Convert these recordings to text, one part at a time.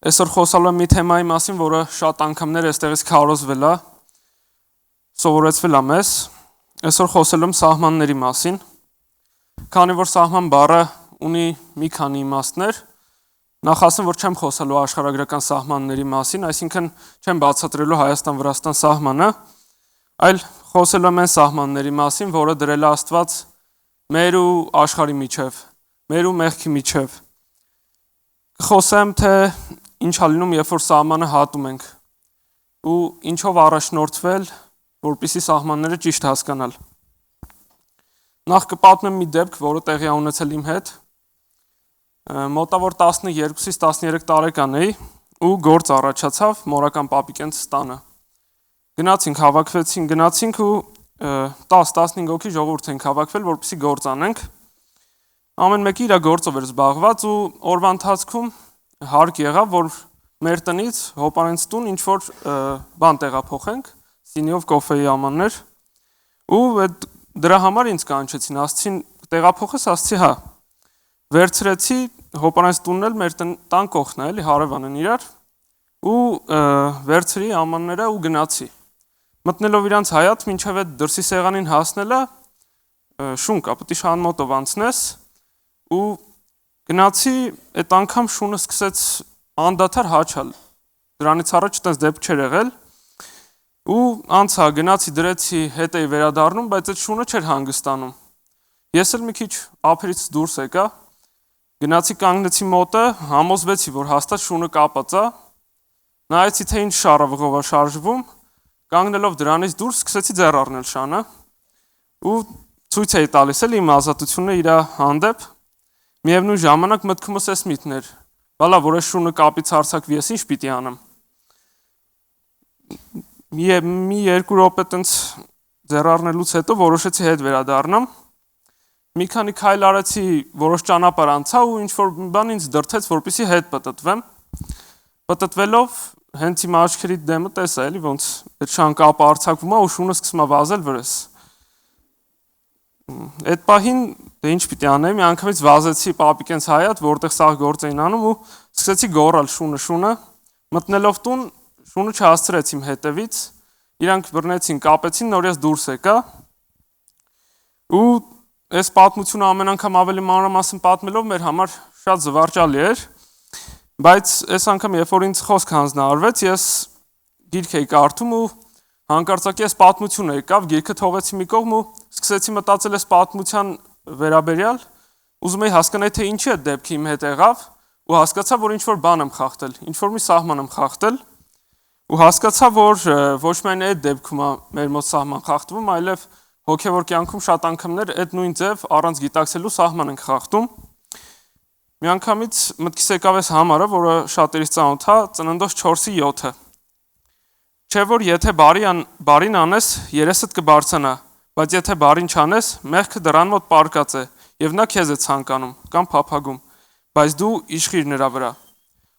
Այսօր խոսալու եմ մի թեմայի մասին, որը շատ անգամներ այստեղից քարոզվել է, սովորեցվել է մեզ։ Այսօր խոսելու եմ սահմանների մասին։ Քանի որ սահման բառը ունի մի քանի իմաստներ, նախ ասեմ, որ չեմ խոսելու աշխարհագրական սահմանների մասին, այսինքն չեմ բացատրելու Հայաստան-Վրաստան սահմանը, այլ խոսելու եմ այն սահմանների մասին, որը դրել է Աստված մեր ու աշխարհի միջև, մեր ու մեղքի միջև։ Խոսեմ, թե ինչ է լինում, երբ որ սահմանը հատում ենք ու ինչով առաջնորդվել, որպեսզի սահմանները ճիշտ հասկանալ։ Նախ կպատմեմ մի դեպք, որը տեղի է ունեցել իմ հետ։ Մոտավոր 12-ից 13 տարեկան էի ու գործ առաջացավ մորական պապիկենց տանը։ Գնացինք ու 10-15 հոգի ժողովուրդ ենք հավաքվել, որպեսզի գործ անենք։ Ամեն մեկը իր գործով էր զբաղված ու օրվա ընթացքում հարկ եղավ, որ մեր տնից հոպարենց տուն ինչ-որ բան տեղափոխենք, սինիով կոֆեի ամաններ, ու դրա համար ինձ կանչեցին, ասցին տեղափոխես, ասցի հա, վերցրեցի, հոպարենց տունն էլ մեր տան կողքն է, էլի հարևան են իրար, ու վերցրի ամանները ու գնացի։ Մտնելով իրանց հայաթ, մինչև այդ դրսի սեղանին հասնելը, շուն կա, պետք է շան մոտով անցնես, ու գնացի, այդ անգամ շունը սկսեց անդադար հաչալ, դրանից առաջ այդպես դեպք չէր եղել, ու անցա, գնացի, դրեցի, հետ էի վերադառնում, բայց այդ շունը չէր հանգստանում։ Ես էլ մի քիչ ափերից դուրս եկա, գնացի կանգնեցի մոտը, համոզվեցի, որ հաստատ շունը կապած է, նայեցի, թե ինչ շարավղով է շարժվում, կանգնելով դրանից դուրս սկսեցի ձեռ առնել շանը, ու ցույց էի տալիս էլ իմ ազատությունը իր հանդեպ, միևնույն ժամանակ մտքումս էս միտքն էր, բալա, որ այս շունը կապից հարցակվի, ես ինչ պիտի անեմ։ Մի երկու րոպե տենց ձեռ առնելուց հետո որոշեցի հետ վերադառնամ, մի քանի քայլ արեցի, որոշ ճանապարհ անցա ու ինչ-որ բան ինձ դրթեց, որպեսզի հետ պտտվեմ։ Պտտվելով հենց իմ աչքերի դեմը տեսա, էլի ոնց այդ շան կապը արձակվում է ու շունը սկսում է վազել վրես։ Այդ պահին դե ինչ պիտի անեի, մի անգամից վազեցի պապիկենց հայաթ, որտեղ սաղ գործ էին անում ու սկսեցի գոռալ շունը, մտնելով տուն, շունը չհասցրեց իմ հետևից, իրանք բռնեցին, կապեցին, նորից դուրս եկա։ Ու այս պատմությունը ամեն անգամ ավելի մանրամասն պատմելով մեր համար շատ զվարճալի էր, բայց այս անգամ երբ որ ինձ խոսք հանձնարարվեց, ես գիրք էի կարդում ու հանկարծակի այս պատմությունը եկավ, գիրքը թողեցի մի կողմ ու սկսեցի մտածել այս պատմության վերաբերյալ, ուզում էի հասկանալ, թե ինչի է դեպքը իմ հետ եղավ, ու հասկացա, որ ինչ-որ բան եմ խախտել, ինչ-որ մի սահման եմ խախտել, ու հասկացա, որ ոչ միայն այդ դեպքում է մեր մոտ սահման խախտվում, այլև հոգևոր կյանքում շատ անգամներ այդ նույն ձև առանց գիտակցելու սահման ենք խախտում։ Միանգամից մտքիս եկավ այս համարը, որը շատերից ծանոթ է, Ծննդոց 4:7-ը։ Չէ որ եթե բարին անես, երեսդ կբարձրանա, բայց եթե բարին չանես, մեղքը դռան մոտ պառկած է, եւ նա քեզ է ցանկանում կամ փափագում, բայց դու իշխիր նրա վրա։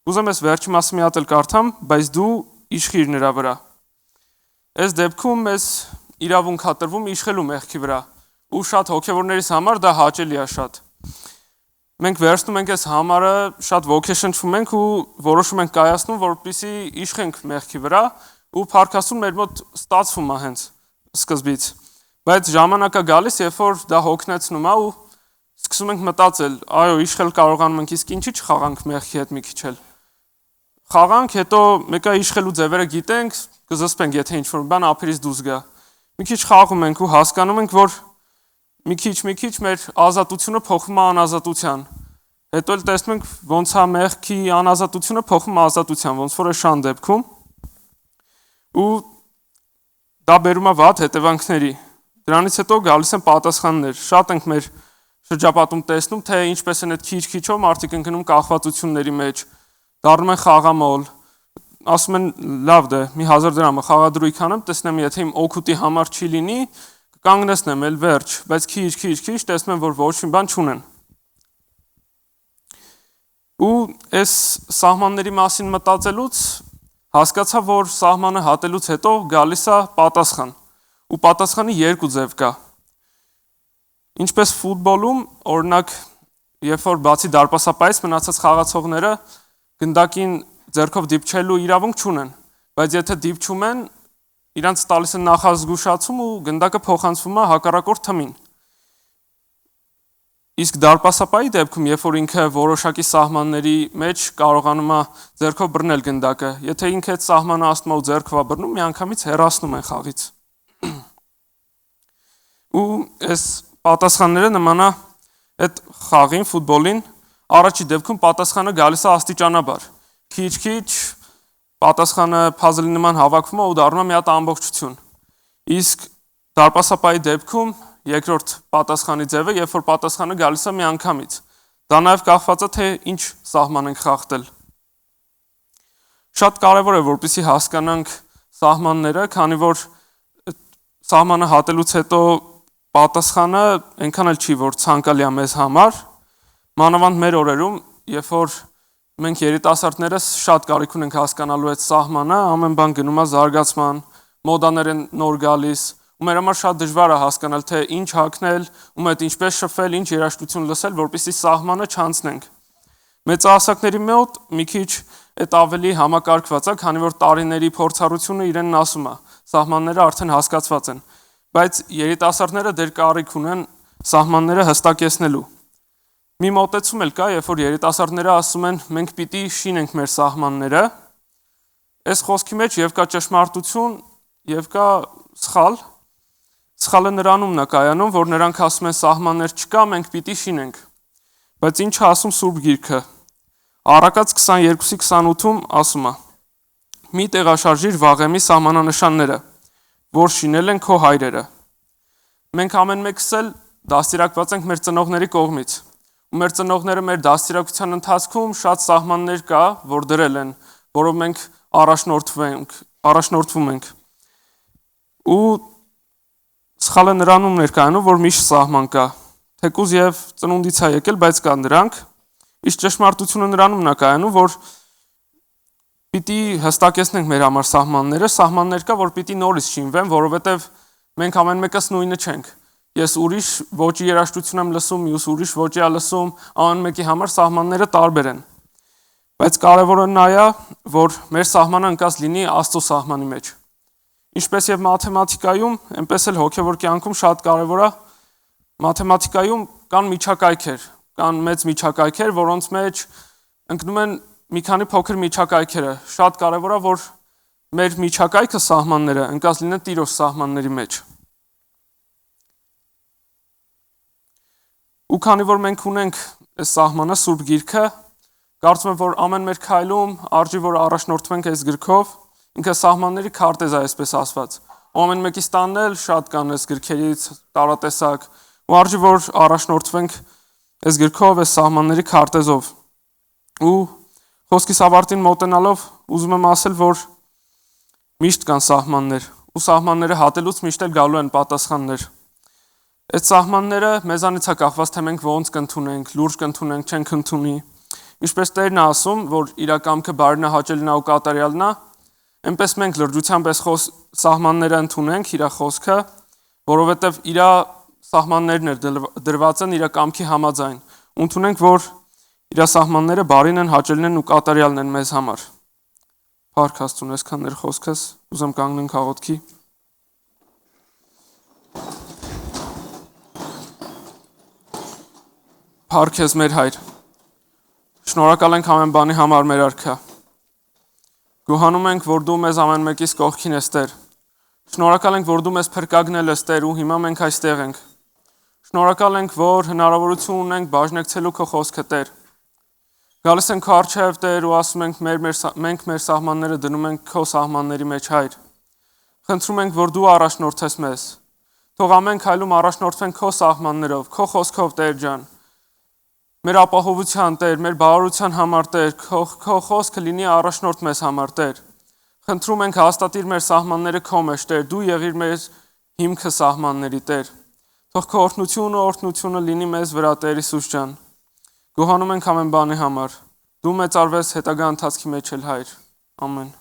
Ուզում ես վերջի մասը մի հատ էլ կարդամ, բայց դու իշխիր նրա վրա։ Այս դեպքում մեզ իրավունք է տրվում իշխելու մեղքի վրա, ու շատ հոգևորներից համար դա հաճելի է շատ։ Մենք վերցնում ենք այս համարը, շատ ոգեշնչվում ենք ու որոշում ենք կայացնում, որպեսզի իշխենք մեղքի վրա, ու փառքաստուն մեր մոտ ստացվում է հենց սկզբից։ Բայց ժամանակը գալիս, երբ որ դա հոգնեցնում է ու սկսում ենք մտածել, այո, իշխել կարողանում ենք, իսկ ինչի չխաղանք մեղքի հետ մի քիչ էլ։ Խաղանք, հետո մեկը իշխելու ձևերը գիտենք, կզսպենք, եթե ինչ-որ բան ափերից դուրս գա։ Մի քիչ խաղում ենք ու հասկանում ենք, որ մի քիչ մեր ազատությունը փոխվում է անազատության։ Հետո էլ տեսնում ենք, ոնց է մեղքի անազատությունը փոխվում ազատության, ոնց որ է շան դեպքում։ Ու դա բերում է վատ հետևանքների։ Դրանից հետո գալիս են պատասխաններ։ Շատ ենք մեր շրջապատում տեսնում, թե ինչպես են այդ քիչ-քիչով մարդիկ ընկնում կախվածությունների մեջ, դառնում են խաղամոլ, ասում են լավ դե, մի 1000 դրամը խաղադրույք անեմ, տեսնեմ, եթե իմ օգուտի համար չի լինի, կանգնեցնեմ էլ վերջ, բայց քիչ տեսնում են, որ ոչ մի բան չունեն։ Ու այս սահմանների մասին մտածելուց հասկացա, որ սահմանը հատելուց հետո գալիս է պատասխան, ու պատասխանի երկու ձև կա։ Ինչպես ֆուտբոլում, օրինակ, երբ որ բացի դարպասապայից մնացած խաղացողները գնդակին ձեռքով դիպչելու իրավունք չունեն, բայց եթե դիպչում են, իրանց տալիս են նախազգուշացում ու գնդակը փոխանցվում է հակառակորդ թմին։ Իսկ դարպասապայի դեպքում, երբ որ ինքը որոշակի սահմանների մեջ կարողանում է ձեռքով բռնել գնդակը, եթե ինքը այդ սահմանը ասում է ու ձեռքով է բռնում, միանգամից հեռացնում են խաղից։ Ու այս պատասխանները նման է այդ խաղին, ֆուտբոլին, առաջի դեպքում պատասխանը գալիս է աստիճանաբար։ Քիչ-քիչ պատասխանը փազլի նման հավաքվում է ու դառնում է մի հատ ամբողջություն։ Իսկ դարպասապայի դեպքում երկրորդ պատասխանի ձևը, երբ որ պատասխանը գալիս է միանգամից։ Դա նաև կախված է թե ինչ սահման ենք խախտել։ Շատ կարևոր է, որպեսզի հասկանանք սահմանները, քանի որ սահմանը հատելուց հետո պատասխանը այնքան էլ չի, որ ցանկալի է մեզ համար, մանավանդ մեր օրերում, երբ որ մենք երիտասարդներս շատ կարիք ունենք հասկանալու այդ սահմանը, ամեն բան գնում է զարգացման, մոդաներ են նոր գալիս, ու մեր համար շատ դժվար է հասկանալ, թե ինչ հագնել, ում հետ ինչպես շփվել, ինչ երաժշտություն լսել, որպեսզի սահմանը չանցնենք։ Մեծահասակների մոտ մի քիչ այդ ավելի համակարգված է, քանի որ տարիների փորձառությունը իրենն ասում է, սահմանները արդեն հասկացված են, բայց երիտասարդները դեռ կարիք ունեն սահմանները հստակեցնելու։ Մի մոտեցում էլ կա, երբ որ երիտասարդները ասում են, մենք պիտի շինենք մեր սահմանները, այս խոսքի մեջ եւ կա ճշմարտություն, եւ կա սխալ։ Սխալը նրանումն է կայանում, որ նրանք ասում են սահմաններ չկա, մենք պիտի շինենք։ Բայց ինչ է ասում Սուրբ Գիրքը։ Առակաց 22:28-ում ասում է. մի տեղաշարժիր Վաղեմի սահմանանշանները, որ շինել են քո հայրերը։ Մենք ամեն մեկս էլ դաստիարակված ենք մեր ծնողների կողմից։ Ու մեր ծնողները մեր դաստիարակության ընթացքում շատ սահմաններ կա, որ դրել են, որով մենք առաջնորդվում ենք։ Ու սխալը նրանում ներկայանում, որ միշտ սահման կա, թեկուզ եւ ծնունդից է եկել, բայց կան դրանք, իսկ ճշմարտությունը նրանում է կայանում, որ պիտի հստակեցնենք մեր համար սահմաններ կա, որ պիտի նորից շինվեն, որովհետեւ մենք ամեն մեկս նույնը չենք։ Ես ուրիշ ոճի երաժշտություն եմ լսում, մյուս ուրիշ ոճի է լսում, ամեն մեկի համար սահմանները տարբեր են։ Բայց կարևորը նա է, որ մեր սահմանը ընկած լինի Աստծո սահմանի մեջ։ Ինչպես եւ մաթեմատիկայում, այնպես էլ հոգեվոր կյանքում շատ կարևոր է մաթեմատիկայում կան միջակայքեր, կան մեծ միջակայքեր, որոնց մեջ ընկնում են մի քանի փոքր միջակայքերը։ Շատ կարևոր է, որ մեր միջակայքը սահմանները ընկած լինեն Տիրոջ սահմանների մեջ։ Ու քանի որ մենք ունենք այս սահմանը Սուրբ Գիրքը, կարծում եմ, որ ամեն մեր քայլում արժի որ առաջնորդվենք այս գրքով, ինքը սահմանների քարտեզ է, այսպես ասված։ Ամեն մեկի տանն էլ շատ կան այս գրքերից տարատեսակ, ու արժի որ առաջնորդվենք այս գրքով, այս սահմանների քարտեզով։ Ու խոսքիս ավարտին մոտենալով ուզում եմ ասել, որ միշտ կան սահմաններ, ու սահմանները հատելուց միշտ էլ գալու են պատասխաններ։ Այդ սահմանները մեզանից է կախված, թե մենք ոնց կընդունենք, լուրջ կընդունենք, չենք ընդունի։ Ինչպես Տերն է ասում, որ իր կամքը բարին է, հաճելին է ու կատարյալն է, այնպես մենք լրջությամբ այս սահմանները ընդունենք, իր խոսքը, որովհետև իր սահմաններն դրված են իր կամքի համաձայն։ Ընդունենք, որ իր սահմանները բարին են, հաճելին են ու կատարյալն են մեզ համար։ Փառք Աստծուն, այսքան էր խոսքս, ուզում կանգնենք աղոթքի։ Փառք ես մեր Հայր, շնորհակալ ենք ամեն բանի համար մեր Արքա, գոհանում ենք, որ դու մեզ ամեն մեկիս կողքին ես Տեր, շնորհակալ ենք, որ դու մեզ փրկագնել ես Տեր ու հիմա մենք այստեղ ենք, շնորհակալ ենք, որ հնարավորություն ունենք բաժնեկցելու քո խոսքը Տեր, գալիս ենք քո առջև Տեր ու ասում ենք մենք մեր սահմանները դնում ենք քո սահմանների մեջ Հայր, խնդրում ենք, որ դու առաջնորդես մեզ, թող ամեն քայլում առաջնորդվենք քո սահմաններով, քո խոսքով Տեր ջան, մեր ապահովության Տեր, մեր բարության համար Տեր, քո խոսքը լինի առաջնորդ մեզ համար Տեր։ Խնդրում ենք հաստատիր մեր սահմանները քո մեջ Տեր, դու եղիր մեր հիմքը սահմանների Տեր։ Թող քո օրհնությունը լինի մեզ վրա Տեր Հիսուս ջան։ Գոհանում ենք ամեն բանի համար։ Դու մեծարվես հետագա ընթացքի մեջ էլ Հայր։ Ամեն։